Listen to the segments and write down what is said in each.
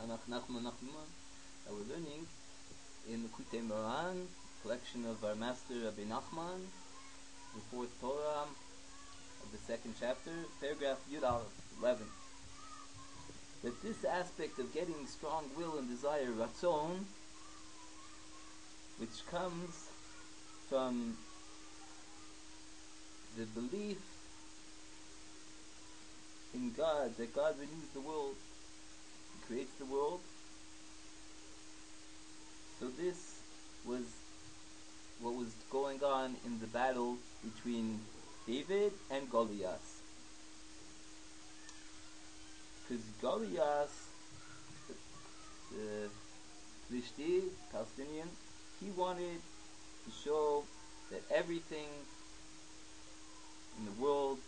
Nanach, Nachman, that we're learning in the Kutei Moran, collection of our master Rabbi Nachman, the fourth Torah of the second chapter, paragraph Yud Aleph 11. That this aspect of getting strong will and desire, ratzon, which comes from the belief in God, that God renews the world, He creates the world. So this was what was going on in the battle between David and Goliath. Because Goliath, the Plishti, Palestinian, he wanted to show that everything in the world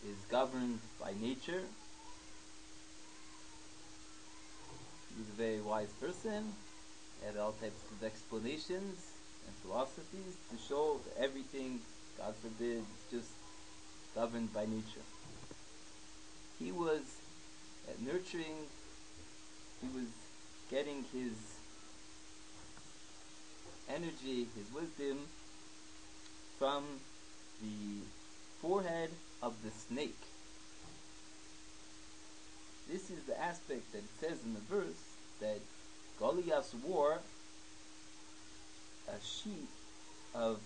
is governed by nature. He was a very wise person, had all types of explanations and philosophies to show that everything, God forbid, is just governed by nature. He was nurturing, he was getting his energy, his wisdom from the forehead of the snake. This is the aspect that it says in the verse that Goliath wore a sheet of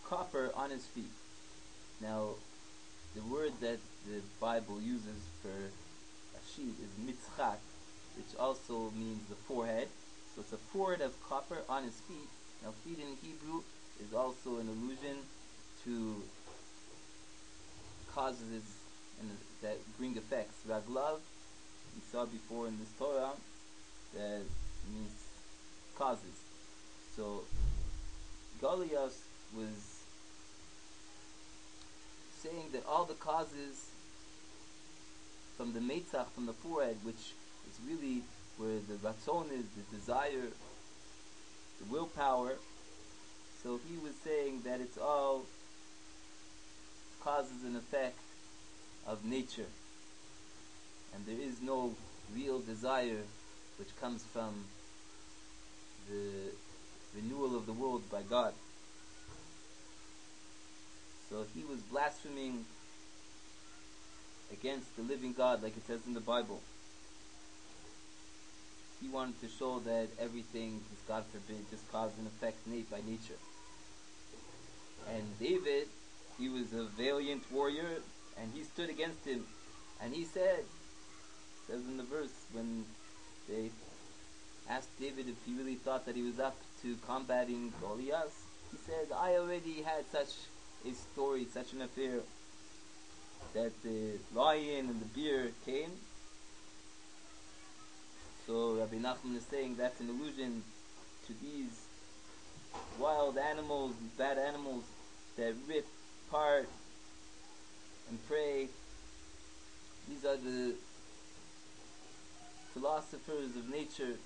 copper on his feet. Now, the word that the Bible uses for a sheet is mitzchak, which also means the forehead. So it's a forehead of copper on his feet. Now, feet in Hebrew is also an allusion to causes that bring effects. Raglav, we saw before in this Torah, that means causes. So Goliath was saying that all the causes from the Meitzach, from the forehead, which is really where the Ratzon is, the desire, the willpower. So he was saying that it's all causes and effect of nature, and there is no real desire which comes from the renewal of the world by God. So he was blaspheming against the living God, like it says in the Bible. He wanted to show that everything is, God forbid, just cause and effect by nature. And David, he was a valiant warrior, and he stood against him. And he said, says in the verse, when they asked David if he really thought that he was up to combating Goliath, he said, I already had such a story, such an affair, that the lion and the bear came. So Rabbi Nachman is saying that's an allusion to these wild animals, these bad animals that rip apart and prey. These are the philosophers of nature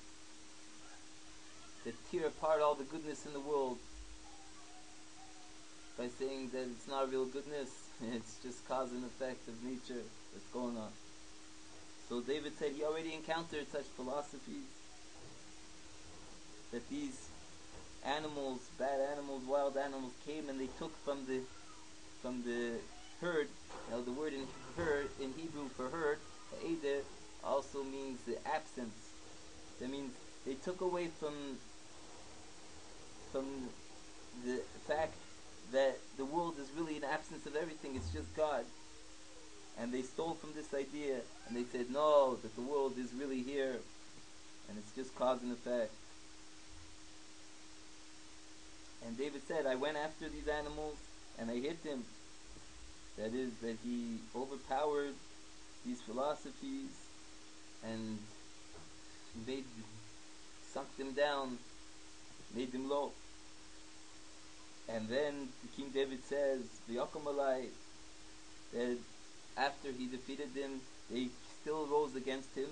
that tear apart all the goodness in the world by saying that it's not real goodness, it's just cause and effect of nature that's going on. So David said he already encountered such philosophies, that these animals, bad animals, wild animals came and they took from the herd. Now the word in herd, in Hebrew for herd, ha'eder, also means the absence. That means they took away from the fact that the world is really an absence of everything, it's just God. And they stole from this idea, and they said, no, that the world is really here, and it's just cause and effect. And David said, I went after these animals, and I hit them. That is, that he overpowered these philosophies, and sunk them down, made them low. And then King David says, V'yakom alai, that after he defeated them, they still rose against him,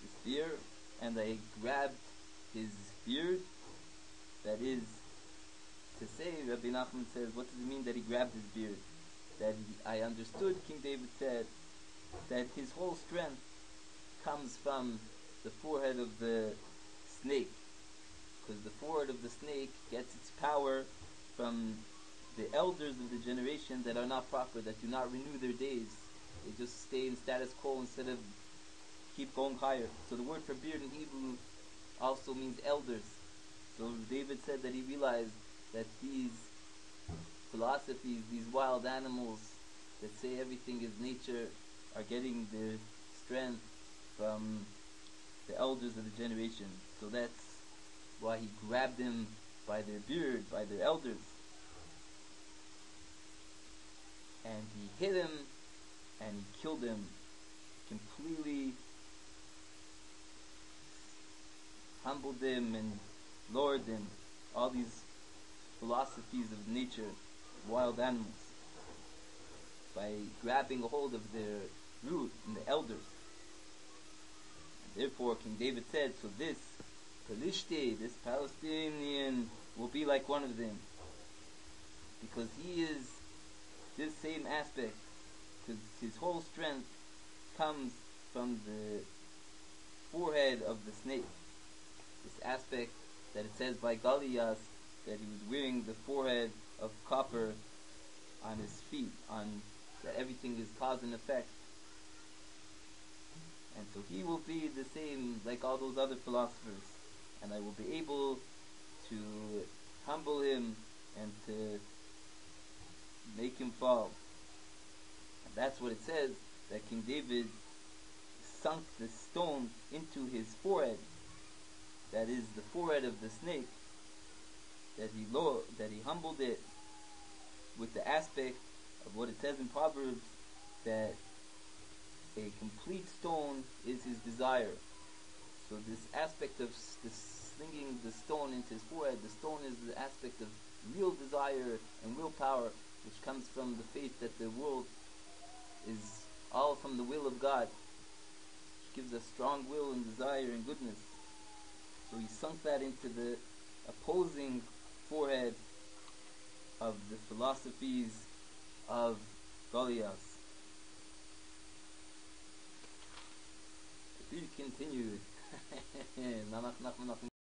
his spear, and they grabbed his beard. That is to say, Rabbi Nachman says, what does it mean that he grabbed his beard? That I understood, King David said, that his whole strength comes from the forehead of the snake, because the forehead of the snake gets its power from the elders of the generation that are not proper, that do not renew their days. They just stay in status quo instead of keep going higher. So the word for beard in Hebrew also means elders. So David said that he realized that these philosophies, these wild animals that say everything is nature, are getting their strength from the elders of the generation. So that's why he grabbed them by their beard, by their elders. And he hit him and he killed him, completely humbled him and lowered him. All these philosophies of nature, wild animals, by grabbing a hold of their root and the elders. And therefore King David said, so this Palishte, this Palestinian, will be like one of them, because he is this same aspect, because his whole strength comes from the forehead of the snake. This aspect that it says by Goliath that he was wearing the forehead of copper on his feet, on that everything is cause and effect. And so he will be the same like all those other philosophers, and I will be able to humble him and to make him fall. And that's what it says, that King David sunk the stone into his forehead, that is the forehead of the snake, that he humbled it with the aspect of what it says in Proverbs, that a complete stone is his desire. So this aspect of slinging the stone into his forehead, the stone is the aspect of real desire and real power, which comes from the faith that the world is all from the will of God, which gives us strong will and desire and goodness. So he sunk that into the opposing forehead of the philosophies of Goliath. To be continued. Nanach, Nachman,